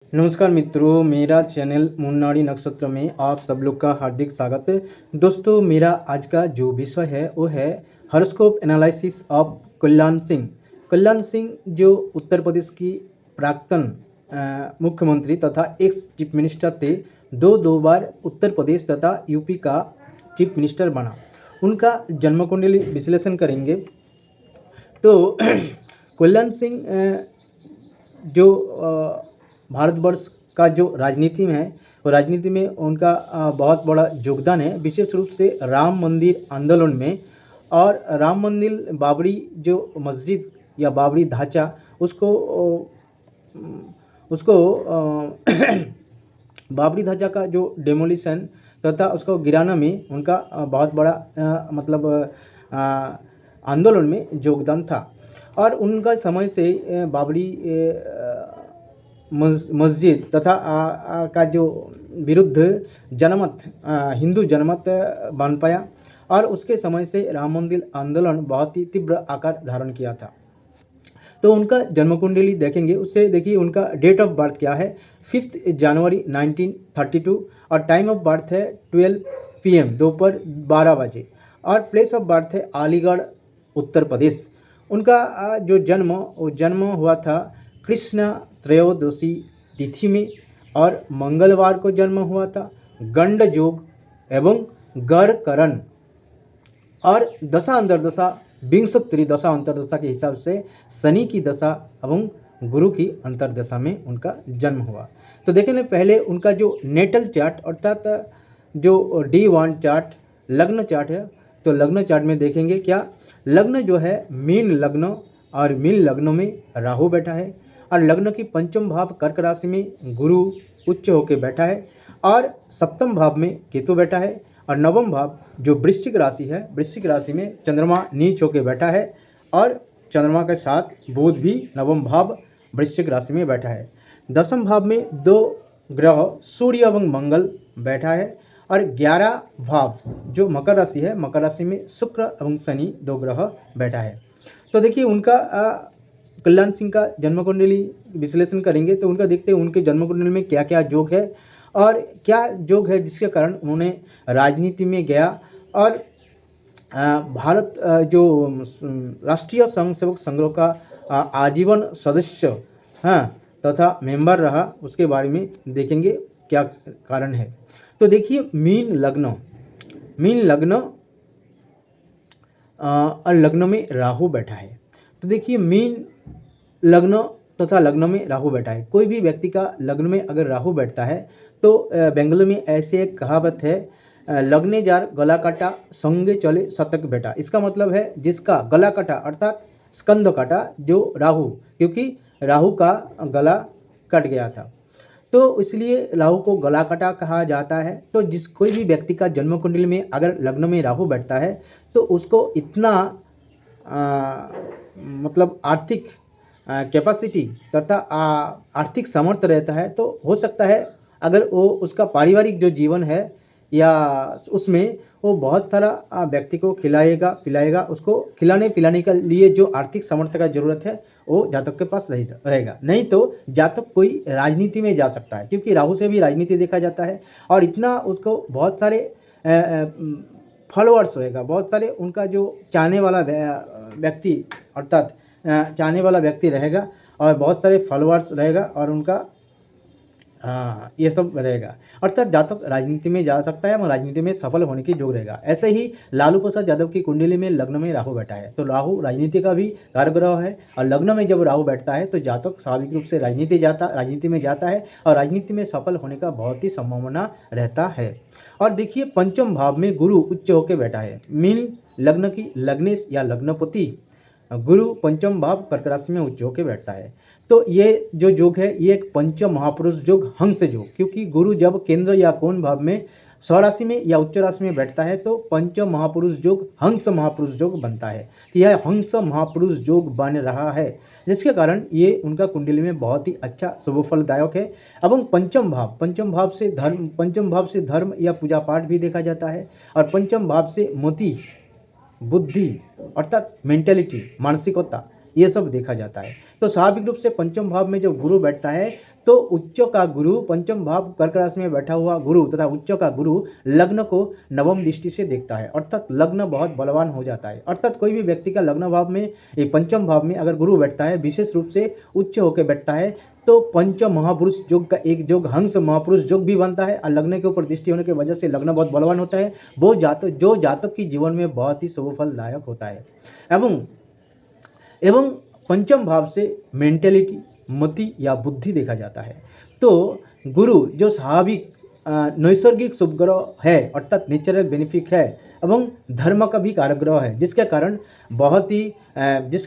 नमस्कार मित्रों, मेरा चैनल मुन्नाडी नक्षत्र में आप सब लोग का हार्दिक स्वागत है। दोस्तों, मेरा आज का जो विषय है वो है horoscope analysis of Kalyan Singh. Kalyan Singh जो उत्तर प्रदेश की प्राक्तन मुख्यमंत्री तथा एक्स चीफ मिनिस्टर थे। दो बार उत्तर प्रदेश तथा यूपी का चीफ मिनिस्टर बना। उनका जन्म कुंडली विश्लेषण करेंगे। तो कल्याण सिंह जो भारतवर्ष का जो राजनीति में है, वो राजनीति में उनका बहुत बड़ा योगदान है, विशेष रूप से राम मंदिर आंदोलन में। और राम मंदिर बाबरी जो मस्जिद या बाबरी ढांचा उसको उसको बाबरी ढांचा का जो डेमोलिशन तथा उसको गिराना में उनका बहुत बड़ा मतलब आंदोलन में योगदान था। और उनका समय से बाबरी मस्जिद तथा का जो विरुद्ध जनमत हिंदू जनमत बन पाया। और उसके समय से राम मंदिर आंदोलन बहुत ही तीव्र आकार धारण किया था। तो उनका जन्म कुंडली देखेंगे, उससे देखिए उनका डेट ऑफ बर्थ क्या है, 5 जनवरी 1932। और टाइम ऑफ बर्थ है 12 PM दोपहर 12 बजे। और प्लेस ऑफ बर्थ है अलीगढ़ उत्तर प्रदेश। उनका जो जन्म हुआ था कृष्ण त्रयोदशी तिथि में और मंगलवार को जन्म हुआ था। गंड योग एवं गढ़करण और दशा अंतर्दशा विंशोत्तरी दशा अंतर्दशा के हिसाब से शनि की दशा एवं गुरु की अंतर्दशा में उनका जन्म हुआ। तो देखें पहले उनका जो नेटल चार्ट अर्थात जो D1 चार्ट लग्न चार्ट है। तो लग्न चार्ट में देखेंगे क्या, लग्न जो है मीन लग्न और मीन लग्नों में राहु बैठा है। और लग्न की पंचम भाव कर्क राशि में गुरु उच्च होकर बैठा है। और सप्तम भाव में केतु बैठा है। और नवम भाव जो वृश्चिक राशि है, वृश्चिक राशि में चंद्रमा नीच होकर बैठा है। और चंद्रमा के साथ बुध भी नवम भाव वृश्चिक राशि में बैठा है। दसम भाव में 2 ग्रह सूर्य एवं मंगल बैठा है। और 11 भाव जो मकर राशि है, मकर राशि में शुक्र एवं शनि 2 ग्रह बैठा है। तो देखिए उनका कल्याण सिंह का जन्म कुंडली विश्लेषण करेंगे। तो उनका देखते हैं उनके जन्म कुंडली में क्या क्या योग है और क्या योग है जिसके कारण उन्होंने राजनीति में गया। और भारत जो राष्ट्रीय स्वयं सेवक संघ का आजीवन सदस्य तथा मेंबर रहा, उसके बारे में देखेंगे क्या कारण है। तो देखिए मीन लग्न और लग्न में राहु बैठा है। तो देखिए मीन लग्न तथा लग्न में राहु बैठा है। कोई भी व्यक्ति का लग्न में अगर राहु बैठता है तो बंगाली में ऐसे एक कहावत है, लगने जार गला काटा संगे चले शतक बेटा। इसका मतलब है जिसका गला काटा अर्थात स्कंध काटा जो राहु, क्योंकि राहु का गला कट गया था तो इसलिए राहु को गला कटा कहा जाता है। तो कोई भी व्यक्ति का जन्म कुंडली में अगर लग्न में राहु बैठता है तो उसको इतना मतलब आर्थिक कैपेसिटी तथा आर्थिक सामर्थ्य रहता है। तो हो सकता है अगर वो उसका पारिवारिक जो जीवन है या उसमें वो बहुत सारा व्यक्ति को खिलाएगा पिलाएगा, उसको खिलाने पिलाने के लिए जो आर्थिक सामर्थ्य का ज़रूरत है वो जातक के पास रहेगा। नहीं तो जातक कोई राजनीति में जा सकता है, क्योंकि राहु से भी राजनीति देखा जाता है। और इतना उसको बहुत सारे फॉलोअर्स रहेगा, बहुत सारे उनका जो चाहने वाला व्यक्ति अर्थात चाहने वाला व्यक्ति रहेगा और बहुत सारे फॉलोअर्स रहेगा और उनका ये सब रहेगा। अर्थात जातक राजनीति में जा सकता है और राजनीति में सफल होने की योग रहेगा। ऐसे ही लालू प्रसाद यादव की कुंडली में लग्न में राहु बैठा है। तो राहु राजनीति का भी कारग्रह है और लग्न में जब राहु बैठता है तो जातक स्वाभाविक रूप से राजनीति में जाता है और राजनीति में सफल होने का बहुत ही संभावना रहता है। और देखिए पंचम भाव में गुरु उच्च होकर बैठा है। मीन लग्न की लग्नेश या लग्नपति गुरु पंचम भाव कर्क राशि में उच्च होकर बैठता है। तो ये जो योग है ये एक पंचम महापुरुष योग, हंस योग, क्योंकि गुरु जब केंद्र या कोण भाव में स्वराशि में या उच्च राशि में बैठता है तो पंचम महापुरुष योग हंस महापुरुष योग बनता है। तो यह हंस महापुरुष योग बन रहा है, जिसके कारण ये उनका कुंडली में बहुत ही अच्छा शुभ फलदायक है। एवं पंचम भाव से धर्म या पूजा पाठ भी देखा जाता है। और पंचम भाव से मति बुद्धि अर्थात मेंटेलिटी मानसिकता ये सब देखा जाता है। तो स्वाभाविक रूप से पंचम भाव में जब गुरु बैठता है तो उच्च का गुरु, पंचम भाव कर्क राशि में बैठा हुआ गुरु तथा उच्च का गुरु लग्न को नवम दृष्टि से देखता है, अर्थात लग्न बहुत बलवान हो जाता है। अर्थात कोई भी व्यक्ति का लग्न भाव में, ये पंचम भाव में अगर गुरु बैठता है, विशेष रूप से उच्च होकर बैठता है, तो पंच महापुरुष योग का एक योग हंस महापुरुष योग भी बनता है और लग्न के ऊपर दृष्टि होने की वजह से लग्न बहुत बलवान होता है। वो जातक की जीवन में बहुत ही शुभ फलदायक होता है। एवं पंचम भाव से मेंटेलिटी, मति या बुद्धि देखा जाता है। तो गुरु जो स्वाभाविक नैसर्गिक शुभ ग्रह है, अर्थात नेचुरल बेनिफिक है, एवं धर्म का भी कारक ग्रह है, जिसके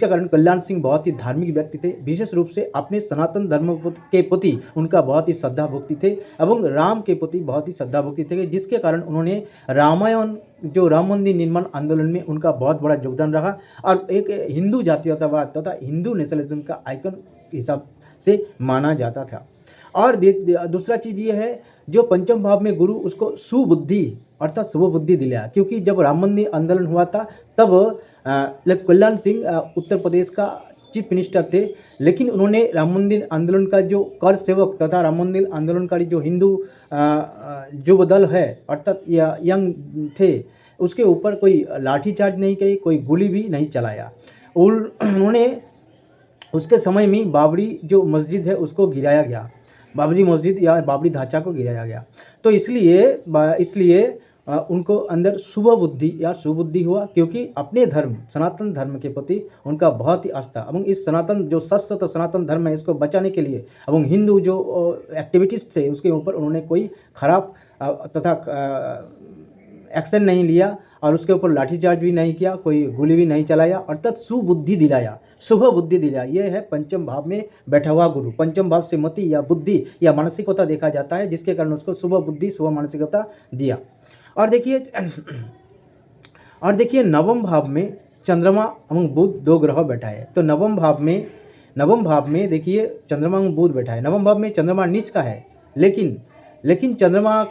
कारण कल्याण सिंह बहुत ही धार्मिक व्यक्ति थे। विशेष रूप से अपने सनातन धर्म के प्रति उनका बहुत ही श्रद्धा भक्ति थे एवं राम के प्रति बहुत ही श्रद्धा भक्ति थे, जिसके कारण उन्होंने रामायण जो राम मंदिर निर्माण आंदोलन में उनका बहुत बड़ा योगदान रहा और एक हिंदू जातीयतावाद तथा हिंदू नेशनलिज्म का आइकन हिसाब से माना जाता था। और दूसरा चीज़ ये है, जो पंचम भाव में गुरु उसको सुबुद्धि अर्थात शुभ बुद्धि दिलाया, क्योंकि जब राम मंदिर आंदोलन हुआ था तब कल्याण सिंह उत्तर प्रदेश का चीफ मिनिस्टर थे, लेकिन उन्होंने राम मंदिर आंदोलन का जो कर सेवक तथा राम मंदिर आंदोलनकारी जो हिंदू जो दल है अर्थात यंग थे, उसके ऊपर कोई लाठीचार्ज नहीं की, कोई गोली भी नहीं चलाया। उन्होंने उसके समय में बाबरी जो मस्जिद है उसको गिराया गया, बाबरी मस्जिद या बाबरी ढांचा को गिराया गया। तो इसलिए उनको अंदर शुभ बुद्धि या सुबुद्धि हुआ, क्योंकि अपने धर्म सनातन धर्म के प्रति उनका बहुत ही आस्था एवं इस सनातन जो सशक्त सनातन धर्म है इसको बचाने के लिए एवं हिंदू जो एक्टिविटीज़ थे उसके ऊपर उन्होंने कोई खराब तथा एक्शन नहीं लिया और उसके ऊपर लाठीचार्ज भी नहीं किया, कोई गोली भी नहीं चलाया, अर्थात सुबुद्धि दिलाया, शुभ बुद्धि दिलाया। ये है पंचम भाव में बैठा हुआ गुरु। पंचम भाव से मति या बुद्धि या मानसिकता देखा जाता है, जिसके कारण उसको शुभ बुद्धि शुभ मानसिकता दिया। और देखिए नवम भाव में चंद्रमा एवं बुध दो ग्रह बैठा है। तो नवम भाव में देखिए चंद्रमा एवं बुध बैठा है। नवम भाव में चंद्रमा नीच का है, लेकिन चंद्रमा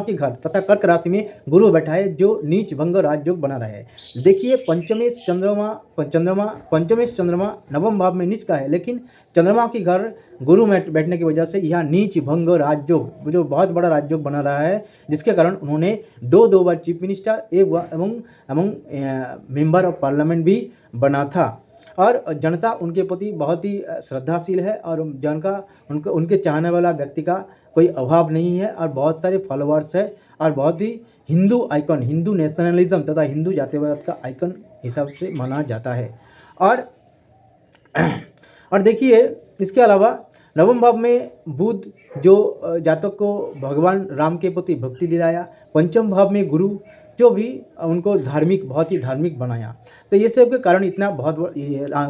की घर तथा कर्क राशि में गुरु बैठा है, जो नीच भंग राजयोग बना रहा है। देखिए पंचमेश चंद्रमा नवम भाव में नीच का है, लेकिन चंद्रमा की घर गुरु में बैठने की वजह से यह नीच भंग राजयोग जो बहुत बड़ा राजयोग बना रहा है, जिसके कारण उन्होंने दो बार चीफ मिनिस्टर एवं मेंबर ऑफ पार्लियामेंट भी बना था। और जनता उनके प्रति बहुत ही श्रद्धाशील है और उनके चाहने वाला व्यक्ति का कोई अभाव नहीं है और बहुत सारे फॉलोअर्स है और बहुत ही हिंदू आइकन, हिंदू नेशनलिज्म तथा हिंदू जातीयवाद का आइकन हिसाब से माना जाता है। और देखिए इसके अलावा नवम भाव में बुध जो जातक को भगवान राम के प्रति भक्ति दिलाया, पंचम भाव में गुरु जो भी उनको बहुत ही धार्मिक बनाया। तो ये सब के कारण इतना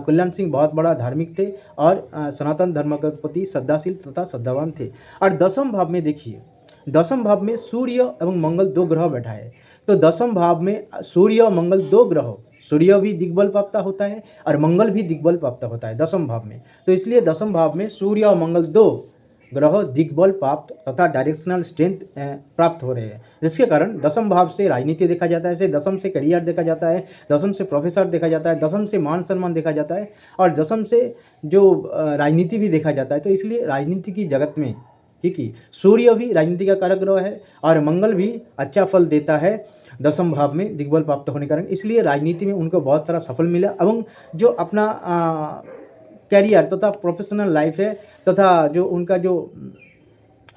कल्याण सिंह बहुत बड़ा धार्मिक थे और सनातन धर्म के प्रति श्रद्धाशील तथा श्रद्धावान थे। और दसम भाव में देखिए, दसम भाव में सूर्य एवं मंगल दो ग्रह बैठा है। तो दसम भाव में सूर्य और मंगल दो ग्रह, सूर्य भी दिग्बल प्राप्त होता है और मंगल भी दिग्बल प्राप्त होता है दसम भाव में। तो इसलिए दसम भाव में सूर्य और मंगल दो ग्रह दिग्बल प्राप्त तथा डायरेक्शनल स्ट्रेंथ प्राप्त हो रहे हैं, जिसके कारण दसम भाव से राजनीति देखा जाता है, दसम से करियर देखा जाता है, दसम से प्रोफेसर देखा जाता है, दसम से मान सम्मान देखा जाता है और दसम से जो राजनीति भी देखा जाता है। तो इसलिए राजनीति की जगत में क्योंकि सूर्य भी राजनीति का कारक ग्रह है और मंगल भी अच्छा फल देता है दसम भाव में दिग्बल प्राप्त होने के कारण, इसलिए राजनीति में उनको बहुत सारा सफल मिला एवं जो अपना कैरियर तथा प्रोफेशनल लाइफ है तथा जो उनका जो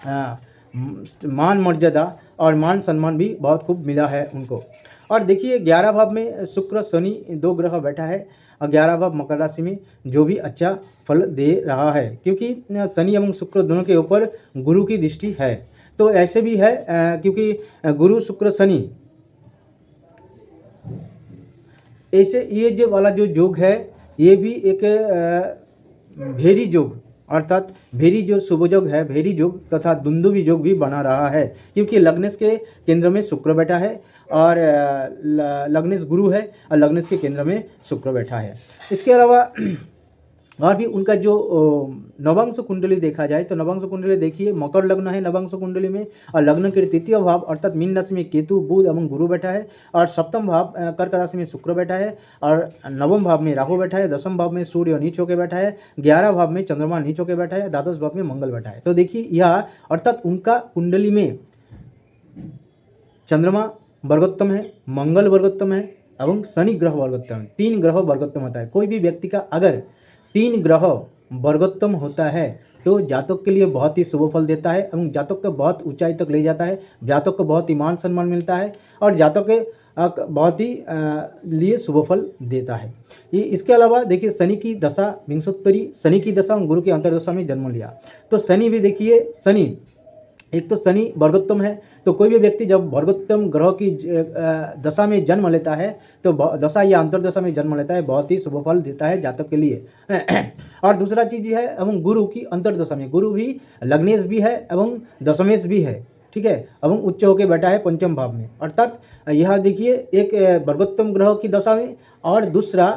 मान मर्यादा और मान सम्मान भी बहुत खूब मिला है उनको। और देखिए 11 भाव में शुक्र शनि दो ग्रह बैठा है और 11 भाव मकर राशि में जो भी अच्छा फल दे रहा है, क्योंकि शनि एवं शुक्र दोनों के ऊपर गुरु की दृष्टि है। तो ऐसे भी है क्योंकि गुरु शुक्र शनि ऐसे ये जो वाला जो योग है ये भी एक भेरी योग अर्थात भेरी जो शुभ योग है, भेरी योग तथा दुंदुभी योग भी बना रहा है, क्योंकि लग्नेश के केंद्र में शुक्र बैठा है और लग्नेश गुरु है और लग्नेश के केंद्र में शुक्र बैठा है। इसके अलावा और भी उनका जो नवांश कुंडली देखा जाए तो नवांश कुंडली देखिए मकर लग्न है नवांश कुंडली में, और लग्न के तृतीय भाव अर्थात मीन राशि में केतु बुध एवं गुरु बैठा है, और सप्तम भाव कर्क राशि में शुक्र बैठा है, और नवम भाव में राहु बैठा है, दसम भाव में सूर्य नीच होकर बैठा है, 11 भाव में चंद्रमा नीच होकर बैठा है, द्वादश भाव में मंगल बैठा है। तो देखिए यह अर्थात उनका कुंडली में चंद्रमा वर्गोत्तम है, मंगल वर्गोत्तम है एवं शनि ग्रह वर्गोत्तम है। 3 ग्रह वर्गोत्तम होता है। कोई भी व्यक्ति का अगर 3 ग्रह वर्गोत्तम होता है तो जातक के लिए बहुत ही शुभ फल देता है एवं जातक को बहुत ऊंचाई तक ले जाता है, जातक को बहुत ही मान सम्मान मिलता है और जातक के बहुत ही लिए शुभ फल देता है। ये इसके अलावा देखिए शनि की दशा विंशोत्तरी, शनि की दशा और गुरु की अंतर्दशा में जन्म लिया। तो शनि भी देखिए, शनि एक तो शनि वर्गोत्तम है, तो कोई भी व्यक्ति जब वर्गोत्तम ग्रह की दशा में जन्म लेता है तो दशा या अंतर्दशा में जन्म लेता है, बहुत ही शुभ फल देता है जातक के लिए। और दूसरा चीज़ ये है एवं गुरु की अंतर्दशा में, गुरु भी लग्नेश भी है एवं दशमेश भी है, ठीक है, एवं उच्च होकर बैठा है पंचम भाव में। अर्थात यह देखिए एक वर्गोत्तम ग्रह की दशा में और दूसरा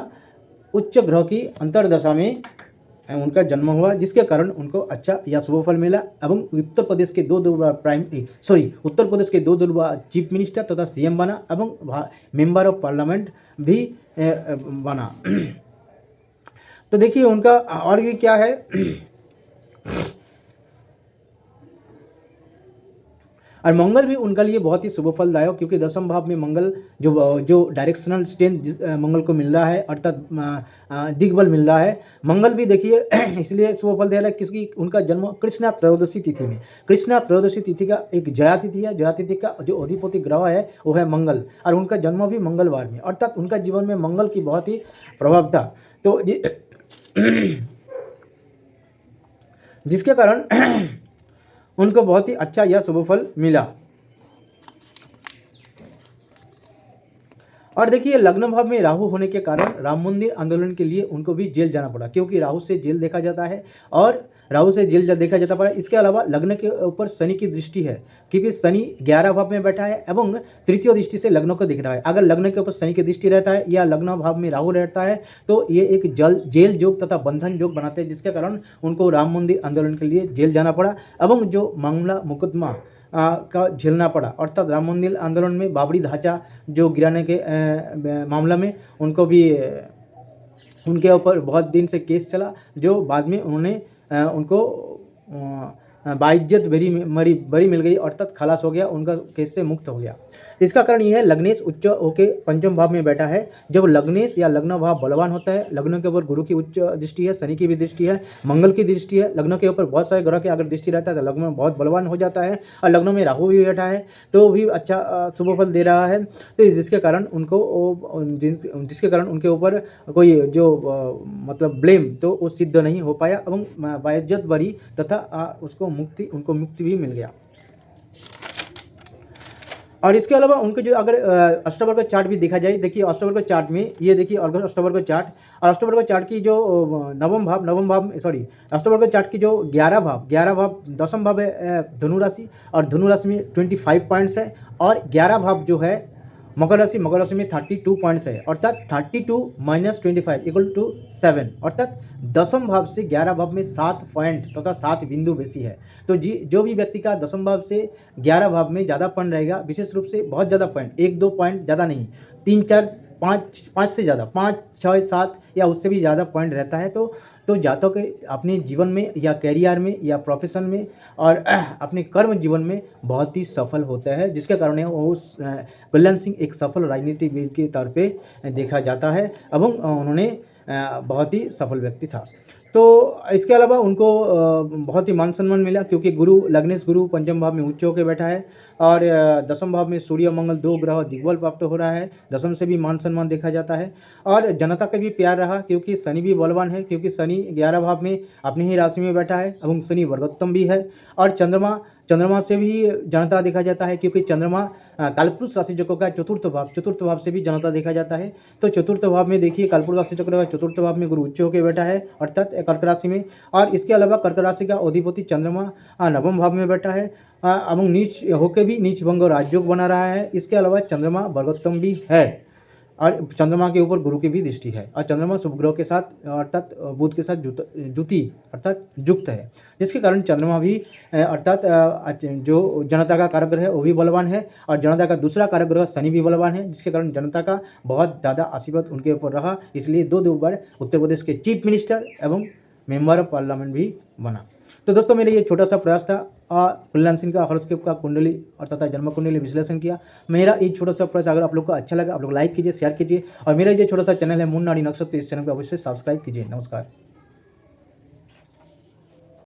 उच्च ग्रह की अंतर्दशा में उनका जन्म हुआ, जिसके कारण उनको अच्छा या शुभ फल मिला एवं उत्तर प्रदेश के दो उत्तर प्रदेश के 2 बार चीफ मिनिस्टर तथा सीएम बना एवं मेंबर ऑफ पार्लियामेंट भी बना। तो देखिए उनका और भी क्या है और मंगल भी उनके लिए बहुत ही शुभ फलदायक, क्योंकि दसम भाव में मंगल जो डायरेक्शनल स्ट्रेंथ मंगल को मिल रहा है अर्थात दिग्बल मिल रहा है। मंगल भी देखिए इसलिए शुभ फल दे रहा है क्योंकि उनका जन्म कृष्णा त्रयोदशी तिथि में, कृष्णा त्रयोदशी तिथि का एक जया तिथि है, जया तिथि का जो अधिपति ग्रह है वो है मंगल, और उनका जन्म भी मंगलवार में, अर्थात उनका जीवन में मंगल की बहुत ही प्रभाव था। तो जिसके कारण उनको बहुत ही अच्छा यह शुभ फल मिला। और देखिए लग्न भाव में राहु होने के कारण राम मंदिर आंदोलन के लिए उनको भी जेल जाना पड़ा, क्योंकि राहु से जेल देखा जाता है और राहु से जेल देखा जाता पड़ा। इसके अलावा लग्न के ऊपर शनि की दृष्टि है, क्योंकि शनि 11 भाव में बैठा है एवं तृतीय दृष्टि से लग्न को दिख रहा है। अगर लग्न के ऊपर शनि की दृष्टि रहता है या लग्न भाव में राहु रहता है तो ये एक जेल योग तथा बंधन योग बनाते हैं, जिसके कारण उनको राम मंदिर आंदोलन के लिए जेल जाना पड़ा एवं जो मामला मुकदमा का झेलना पड़ा, अर्थात राम मंदिर आंदोलन में बाबरी ढांचा जो गिराने के मामला में उनको भी उनके ऊपर बहुत दिन से केस चला, जो बाद में उन्होंने उनको बाइज्जत बरी मिल गई, अर्थात खलास हो गया, उनका केस से मुक्त हो गया। इसका कारण यह है लग्नेश उच्च होके पंचम भाव में बैठा है। जब लग्नेश या लग्न भाव बलवान होता है, लग्न के ऊपर गुरु की उच्च दृष्टि है, शनि की भी दृष्टि है, मंगल की दृष्टि है, लग्न के ऊपर बहुत सारे ग्रह की अगर दृष्टि रहता है तो लग्न में बहुत बलवान हो जाता है, और लग्न में राहु भी बैठा है तो भी अच्छा शुभ फल दे रहा है। तो जिसके कारण उनके ऊपर कोई जो मतलब ब्लेम तो वो सिद्ध नहीं हो पाया एवं बाइज्जत बरी तथा उनको मुक्ति भी मिल गया। और इसके अलावा उनके जो अगर अष्टवर्ग चार्ट भी देखा जाए, देखिए अष्टवर्ग चार्ट में ये देखिए अष्टवर्ग चार्ट, और अष्टवर्ग चार्ट की जो अष्टवर्ग चार्ट की जो 11 भाव दसम भाव है धनु राशि, और धनु राशि में 25 पॉइंट्स है, और 11 भाव जो है मकर राशि में 32 पॉइंट्स है, अर्थात 32 - 25 = 7, अर्थात दसम भाव से 11 भाव में 7 पॉइंट तथा 7 बिंदु बेसी है। तो जो भी व्यक्ति का दसम भाव से 11 भाव में ज़्यादा पॉइंट रहेगा, विशेष रूप से बहुत ज़्यादा पॉइंट, 1-2 पॉइंट ज़्यादा नहीं, 3-4 5 से ज़्यादा 5, 6, 7 या उससे भी ज़्यादा पॉइंट रहता है तो जातक के अपने जीवन में या कैरियर में या प्रोफेशन में और अपने कर्म जीवन में बहुत ही सफल होता है, जिसके कारण वो कल्याण सिंह एक सफल राजनीतिविद के तौर पे देखा जाता है एवं उन्होंने बहुत ही सफल व्यक्ति था। तो इसके अलावा उनको बहुत ही मान सम्मान मिला, क्योंकि लग्नेश गुरु पंचम भाव में उच्च होकर बैठा है, और दसम भाव में सूर्य मंगल 2 ग्रह दिग्बल प्राप्त हो रहा है, दसम से भी मान सम्मान देखा जाता है, और जनता का भी प्यार रहा, क्योंकि शनि भी बलवान है, क्योंकि शनि 11 भाव में अपनी ही राशि में बैठा है एवं शनि वर्गोत्तम भी है, और चंद्रमा से भी जनता देखा जाता है, क्योंकि चंद्रमा कालपुरुष राशि चक्र का चतुर्थ भाव से भी जनता देखा जाता है। तो चतुर्थ भाव में देखिए कालपुरुष राशि चक्र का चतुर्थ भाव में गुरु उच्च होकर बैठा है, अर्थात कर्क राशि में, और इसके अलावा कर्क राशि का अधिपति चंद्रमा नवम भाव में बैठा है एवं नीच होकर भी नीच भंग और राजयोग बना रहा है। इसके अलावा चंद्रमा वर्गोत्तम भी है। और चंद्रमा के ऊपर गुरु की भी दृष्टि है और चंद्रमा शुभ ग्रह के साथ अर्थात बुध के साथ जुति अर्थात युक्त है, जिसके कारण चंद्रमा भी अर्थात जो जनता का कारक ग्रह है वो भी बलवान है और जनता का दूसरा कारक ग्रह शनि भी बलवान है, जिसके कारण जनता का बहुत ज़्यादा आशीर्वाद उनके ऊपर रहा, इसलिए दो बार उत्तर प्रदेश के चीफ मिनिस्टर एवं मेंबर ऑफ पार्लियामेंट भी बना। तो दोस्तों मेरा ये छोटा सा प्रयास था कल्याण सिंह का हॉरोस्कोप का कुंडली और तथा जन्म कुंडली विश्लेषण किया। मेरा ये छोटा सा प्रयास अगर आप लोग को अच्छा लगा, आप लोग लाइक कीजिए, शेयर कीजिए और मेरा ये छोटा सा चैनल है मुन्नाडी नक्षत्र, इस चैनल को अवश्य सब्सक्राइब कीजिए। नमस्कार।